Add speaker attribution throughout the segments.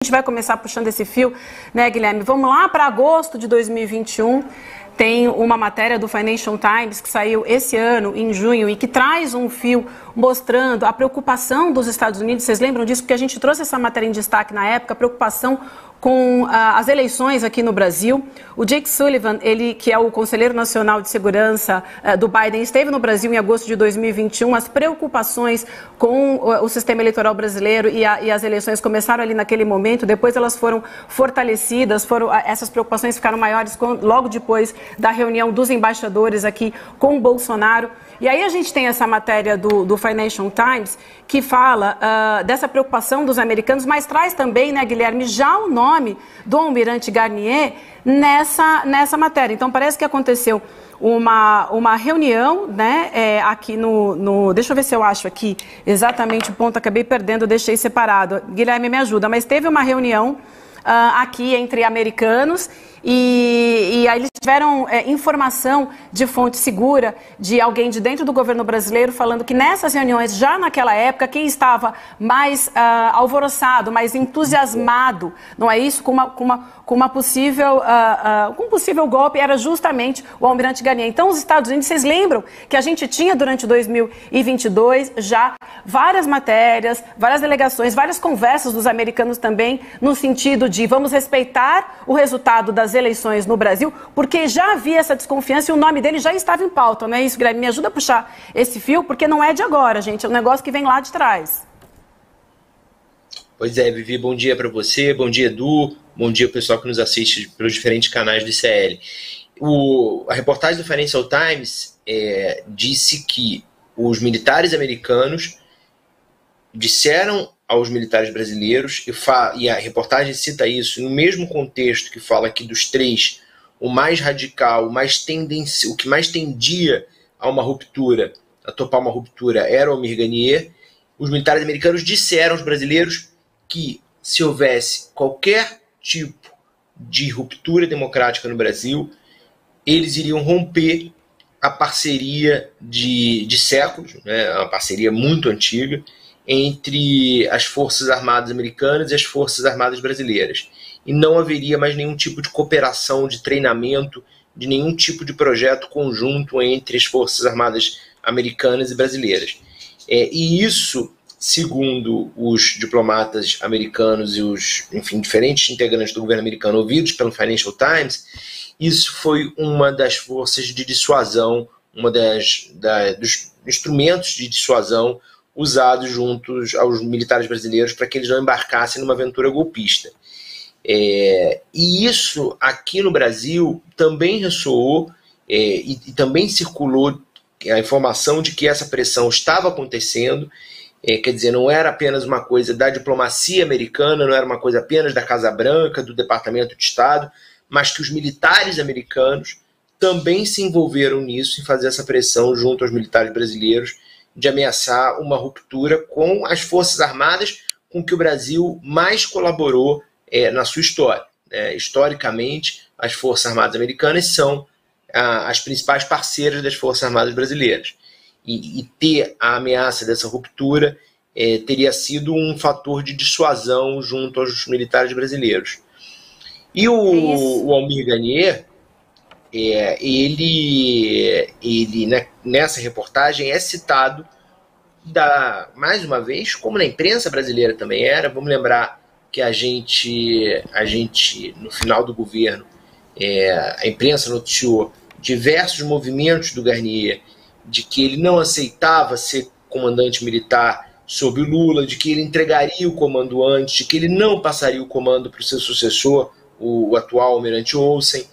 Speaker 1: A gente vai começar puxando esse fio, né, Guilherme? Vamos lá para agosto de 2021. Tem uma matéria do Financial Times que saiu esse ano, em junho, e que traz um fio mostrando a preocupação dos Estados Unidos. Vocês lembram disso? Porque a gente trouxe essa matéria em destaque na época, a preocupação com as eleições aqui no Brasil. O Jake Sullivan, ele que é o Conselheiro Nacional de Segurança do Biden, esteve no Brasil em agosto de 2021. As preocupações com o sistema eleitoral brasileiro e as eleições começaram ali naquele momento, depois elas foram fortalecidas, essas preocupações ficaram maiores logo depois da reunião dos embaixadores aqui com o Bolsonaro. E aí a gente tem essa matéria do Financial Times que fala dessa preocupação dos americanos, mas traz também, né, Guilherme, já o nome do almirante Garnier nessa matéria. Então parece que aconteceu uma reunião, né, aqui deixa eu ver se eu acho aqui exatamente o ponto, acabei perdendo, deixei separado. Guilherme, me ajuda, mas teve uma reunião aqui entre americanos e aí eles tiveram informação de fonte segura de alguém de dentro do governo brasileiro falando que nessas reuniões, já naquela época, quem estava mais alvoroçado, mais entusiasmado, não é isso, com um possível golpe, era justamente o almirante Garnier. Então, os Estados Unidos, vocês lembram que a gente tinha durante 2022 já várias matérias, várias delegações, várias conversas dos americanos também, no sentido de vamos respeitar o resultado das eleições no Brasil, porque já havia essa desconfiança e o nome dele já estava em pauta, não é isso, Guilherme? Me ajuda a puxar esse fio, porque não é de agora, gente, é um negócio que vem lá de trás.
Speaker 2: Pois é, Vivi, bom dia para você, bom dia, Edu, bom dia ao pessoal que nos assiste pelos diferentes canais do ICL. A reportagem do Financial Times disse que os militares americanos disseram aos militares brasileiros, e a reportagem cita isso no mesmo contexto que fala que dos três, o mais radical, o que mais tendia a uma ruptura, a topar uma ruptura, era o Almir Garnier. Os militares americanos disseram aos brasileiros que se houvesse qualquer tipo de ruptura democrática no Brasil, eles iriam romper a parceria de séculos, né, uma parceria muito antiga, entre as Forças Armadas americanas e as Forças Armadas brasileiras. E não haveria mais nenhum tipo de cooperação, de treinamento, de nenhum tipo de projeto conjunto entre as Forças Armadas americanas e brasileiras. E isso, segundo os diplomatas americanos e os, enfim, diferentes integrantes do governo americano ouvidos pelo Financial Times, isso foi uma das forças de dissuasão, dos instrumentos de dissuasão usados juntos aos militares brasileiros para que eles não embarcassem numa aventura golpista. E isso aqui no Brasil também ressoou e também circulou a informação de que essa pressão estava acontecendo, quer dizer, não era apenas uma coisa da diplomacia americana, não era uma coisa apenas da Casa Branca, do Departamento de Estado, mas que os militares americanos também se envolveram nisso, em fazer essa pressão junto aos militares brasileiros, de ameaçar uma ruptura com as Forças Armadas com que o Brasil mais colaborou na sua história. Historicamente, as Forças Armadas americanas são as principais parceiras das Forças Armadas brasileiras. E ter a ameaça dessa ruptura teria sido um fator de dissuasão junto aos militares brasileiros. E o Almir Garnier, ele nessa reportagem é citado, mais uma vez, como na imprensa brasileira também era. Vamos lembrar que a gente no final do governo, a imprensa noticiou diversos movimentos do Garnier, de que ele não aceitava ser comandante militar sob o Lula, de que ele entregaria o comando antes, de que ele não passaria o comando para o seu sucessor, o atual almirante Olsen.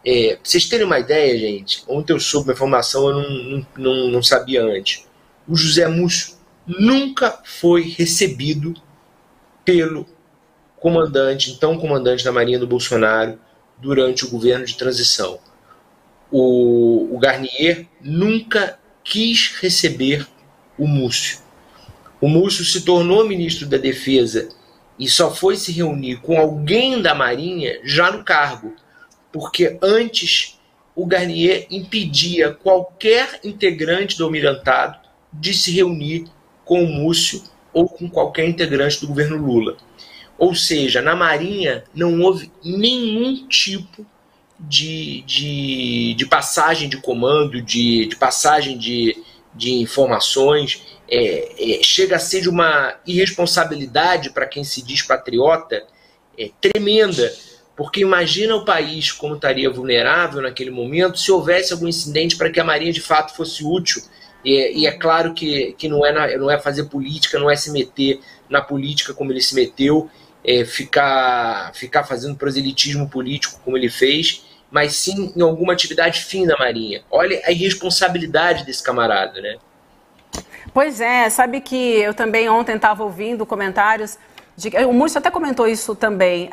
Speaker 2: Pra vocês terem uma ideia, gente, ontem eu soube uma informação eu não sabia antes. O José Múcio nunca foi recebido pelo então comandante da Marinha do Bolsonaro, durante o governo de transição. O Garnier nunca quis receber o Múcio. O Múcio se tornou ministro da Defesa e só foi se reunir com alguém da Marinha já no cargo, porque antes o Garnier impedia qualquer integrante do almirantado de se reunir com o Múcio ou com qualquer integrante do governo Lula. Ou seja, na Marinha não houve nenhum tipo de passagem de comando, de passagem de informações. Chega a ser de uma irresponsabilidade para quem se diz patriota tremenda, porque imagina o país como estaria vulnerável naquele momento se houvesse algum incidente para que a Marinha de fato fosse útil. E é claro que não é fazer política, não é se meter na política como ele se meteu, ficar fazendo proselitismo político como ele fez, mas sim em alguma atividade fim da Marinha. Olha a irresponsabilidade desse camarada, né?
Speaker 1: Pois é, sabe que eu também ontem estava ouvindo comentários, o Múcio até comentou isso também,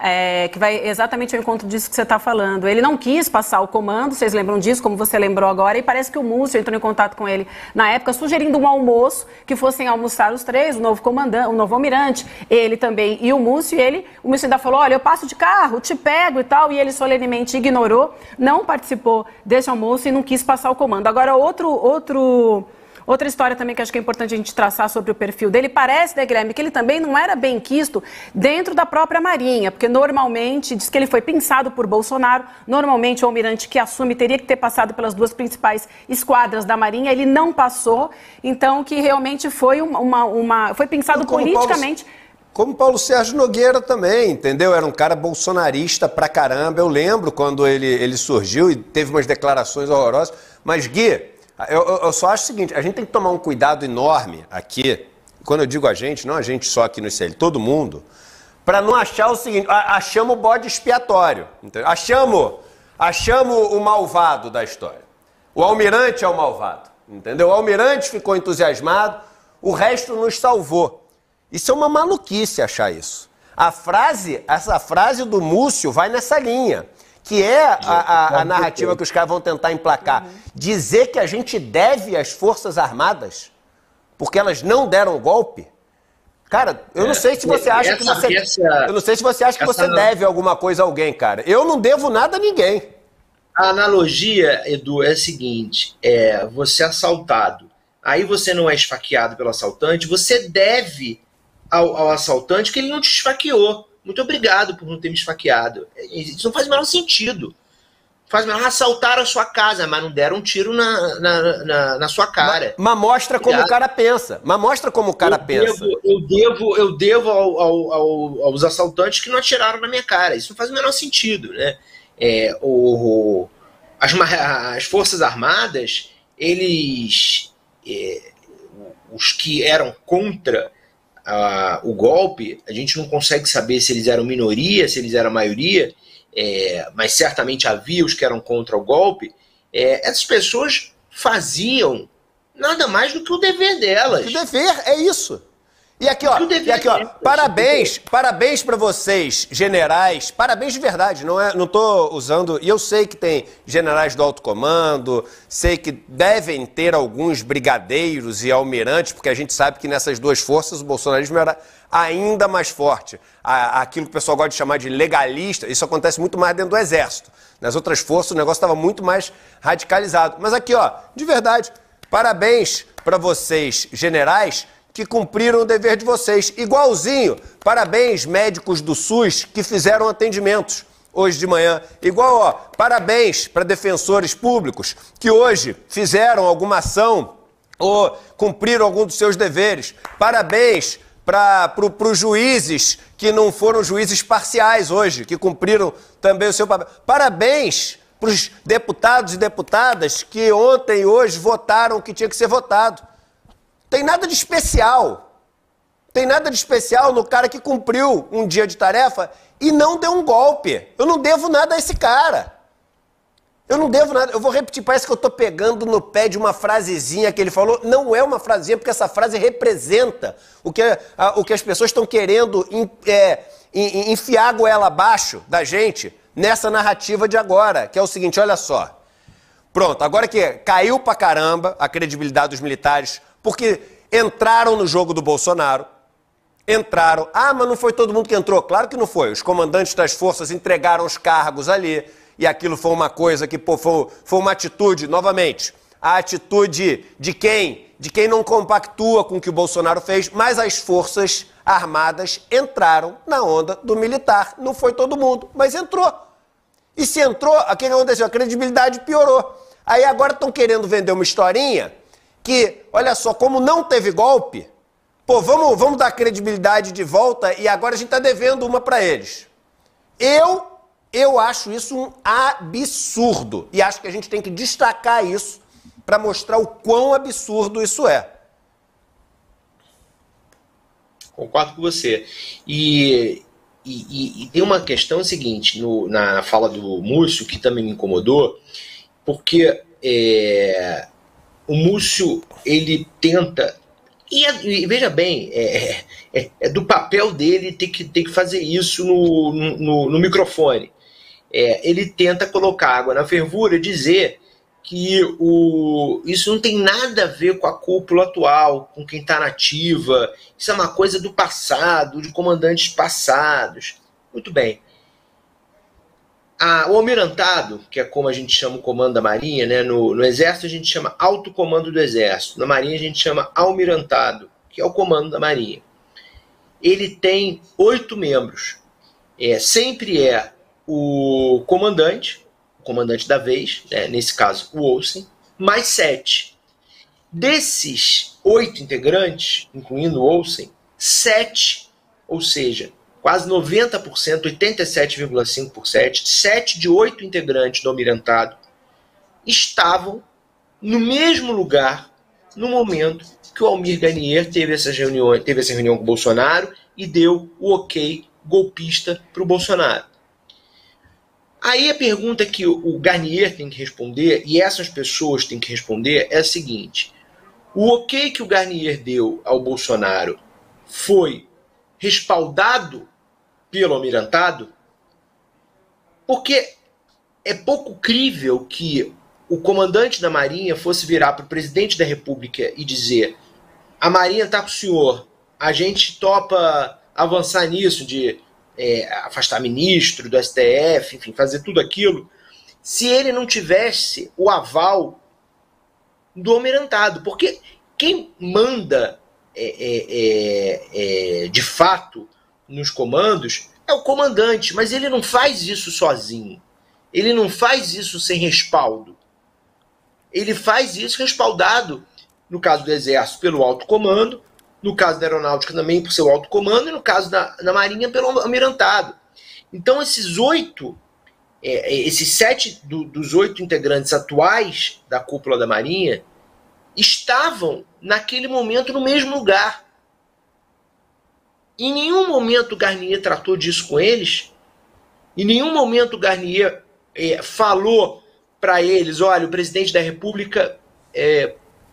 Speaker 1: que vai exatamente ao encontro disso que você está falando. Ele não quis passar o comando, vocês lembram disso, como você lembrou agora, e parece que o Múcio entrou em contato com ele na época, sugerindo um almoço, que fossem almoçar os três, o novo comandante, o novo almirante, ele também e o Múcio, o Múcio ainda falou, olha, eu passo de carro, te pego e tal, e ele solenemente ignorou, não participou desse almoço e não quis passar o comando. Agora, outra história também que acho que é importante a gente traçar sobre o perfil dele, parece, né, Guilherme, que ele também não era bem quisto dentro da própria Marinha, porque normalmente, diz que ele foi pensado por Bolsonaro, normalmente o almirante que assume teria que ter passado pelas duas principais esquadras da Marinha, ele não passou, então que realmente foi foi pensado politicamente...
Speaker 3: Como Paulo Sérgio Nogueira também, entendeu? Era um cara bolsonarista pra caramba, eu lembro quando ele surgiu e teve umas declarações horrorosas, mas Gui... Eu só acho o seguinte, a gente tem que tomar um cuidado enorme aqui, quando eu digo a gente, não a gente só aqui no ICL, todo mundo, para não achar o seguinte, achamos o bode expiatório, entendeu? Achamos o malvado da história. O almirante é o malvado, entendeu? O almirante ficou entusiasmado, o resto nos salvou. Isso é uma maluquice achar isso. Essa frase do Múcio vai nessa linha. Que é a narrativa que os caras vão tentar emplacar. Dizer que a gente deve às Forças Armadas porque elas não deram golpe. Cara, eu não sei se você acha que você... Eu não sei se você acha que você deve alguma coisa a alguém, cara. Eu não devo nada a ninguém.
Speaker 2: A analogia, Edu, é a seguinte. Você é assaltado. Aí você não é esfaqueado pelo assaltante. Você deve ao assaltante que ele não te esfaqueou. Muito obrigado por não ter me esfaqueado. Isso não faz o menor sentido. Faz o menor assaltar a sua casa, mas não deram um tiro na sua cara.
Speaker 3: Mas mostra como o cara pensa.
Speaker 2: Eu devo aos assaltantes que não atiraram na minha cara. Isso não faz o menor sentido, né? As Forças Armadas, os que eram contra o golpe, a gente não consegue saber se eles eram minoria, se eles eram maioria, mas certamente havia os que eram contra o golpe. Essas pessoas faziam nada mais do que o dever delas.
Speaker 3: O dever é isso. E aqui, ó, parabéns para vocês, generais, parabéns de verdade, não tô usando, e eu sei que tem generais do alto comando, sei que devem ter alguns brigadeiros e almirantes, porque a gente sabe que nessas duas forças o bolsonarismo era ainda mais forte. Aquilo que o pessoal gosta de chamar de legalista, isso acontece muito mais dentro do exército. Nas outras forças o negócio estava muito mais radicalizado. Mas aqui, ó, de verdade, parabéns para vocês, generais, que cumpriram o dever de vocês. Igualzinho, parabéns médicos do SUS que fizeram atendimentos hoje de manhã. Igual, ó, parabéns para defensores públicos que hoje fizeram alguma ação ou cumpriram algum dos seus deveres. Parabéns para os juízes que não foram juízes parciais hoje, que cumpriram também o seu papel. Parabéns para os deputados e deputadas que ontem e hoje votaram o que tinha que ser votado. Tem nada de especial. Tem nada de especial no cara que cumpriu um dia de tarefa e não deu um golpe. Eu não devo nada a esse cara. Eu não devo nada. Eu vou repetir, parece que eu estou pegando no pé de uma frasezinha que ele falou. Não é uma frasezinha, porque essa frase representa o que as pessoas estão querendo enfiar a goela abaixo da gente nessa narrativa de agora, que é o seguinte, olha só. Pronto, agora que caiu pra caramba a credibilidade dos militares, porque entraram no jogo do Bolsonaro, entraram. Ah, mas não foi todo mundo que entrou. Claro que não foi. Os comandantes das forças entregaram os cargos ali e aquilo foi uma coisa que, pô, foi uma atitude, novamente, a atitude de quem não compactua com o que o Bolsonaro fez, mas as forças armadas entraram na onda do militar. Não foi todo mundo, mas entrou. E se entrou, o que aconteceu? A credibilidade piorou. Aí agora estão querendo vender uma historinha que, olha só, como não teve golpe, pô, vamos dar credibilidade de volta e agora a gente está devendo uma para eles. Eu acho isso um absurdo e acho que a gente tem que destacar isso para mostrar o quão absurdo isso é.
Speaker 2: Concordo com você. E tem uma questão seguinte, na fala do Múcio, que também me incomodou, porque o Múcio, ele tenta, e veja bem, é do papel dele ter que fazer isso no microfone. Ele tenta colocar água na fervura e dizer que isso não tem nada a ver com a cúpula atual, com quem está na ativa. Isso é uma coisa do passado, de comandantes passados. Muito bem. O almirantado, que é como a gente chama o comando da Marinha, né? No Exército a gente chama alto comando do Exército. Na Marinha a gente chama almirantado, que é o comando da Marinha. Ele tem 8 membros. Sempre é o comandante da vez, né, nesse caso o Olsen, mais 7. Desses 8 integrantes, incluindo o Olsen, 7, ou seja, quase 90%, 87,5%, 7 de 8 integrantes do almirantado estavam no mesmo lugar no momento que o Almir Garnier teve essa reunião com o Bolsonaro e deu o ok golpista para o Bolsonaro. Aí a pergunta que o Garnier tem que responder, e essas pessoas têm que responder, é a seguinte: o ok que o Garnier deu ao Bolsonaro foi respaldado pelo almirantado? Porque é pouco crível que o comandante da Marinha fosse virar para o presidente da República e dizer: a Marinha está com o senhor, a gente topa avançar nisso de afastar ministro do STF, enfim, fazer tudo aquilo, se ele não tivesse o aval do almirantado. Porque quem manda de fato nos comandos é o comandante, mas ele não faz isso sozinho. Ele não faz isso sem respaldo. Ele faz isso respaldado, no caso do Exército, pelo alto comando, no caso da Aeronáutica também por seu alto comando, e no caso da Marinha pelo almirantado. Então esses 7 dos 8 integrantes atuais da cúpula da Marinha estavam naquele momento no mesmo lugar. Em nenhum momento o Garnier tratou disso com eles, em nenhum momento o Garnier falou para eles: olha, o presidente da República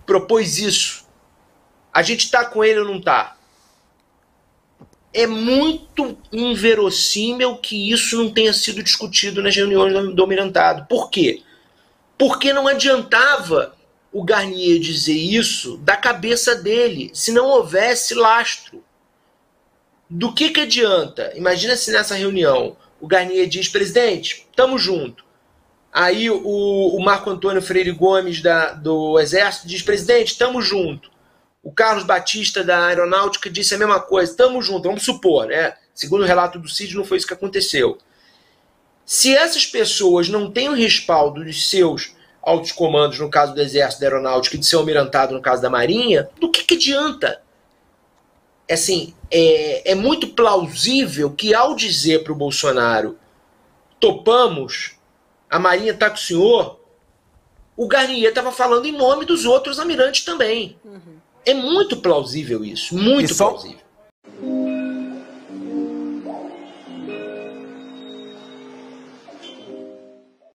Speaker 2: propôs isso, a gente está com ele ou não está? É muito inverossímil que isso não tenha sido discutido nas reuniões do almirantado. Por quê? Porque não adiantava o Garnier dizer isso da cabeça dele, se não houvesse lastro. Do que adianta? Imagina se nessa reunião o Garnier diz: presidente, tamo junto. Aí o Marco Antônio Freire Gomes do Exército diz: presidente, tamo junto. O Carlos Batista da Aeronáutica disse a mesma coisa: tamo junto, vamos supor, né? Segundo o relato do Cid, não foi isso que aconteceu. Se essas pessoas não têm o respaldo dos seus altos comandos, no caso do Exército, da Aeronáutica, e de seu almirantado, no caso da Marinha, do que adianta? Assim, é muito plausível que, ao dizer para o Bolsonaro: topamos, a Marinha está com o senhor, o Garnier estava falando em nome dos outros almirantes também. É muito plausível isso, muito plausível.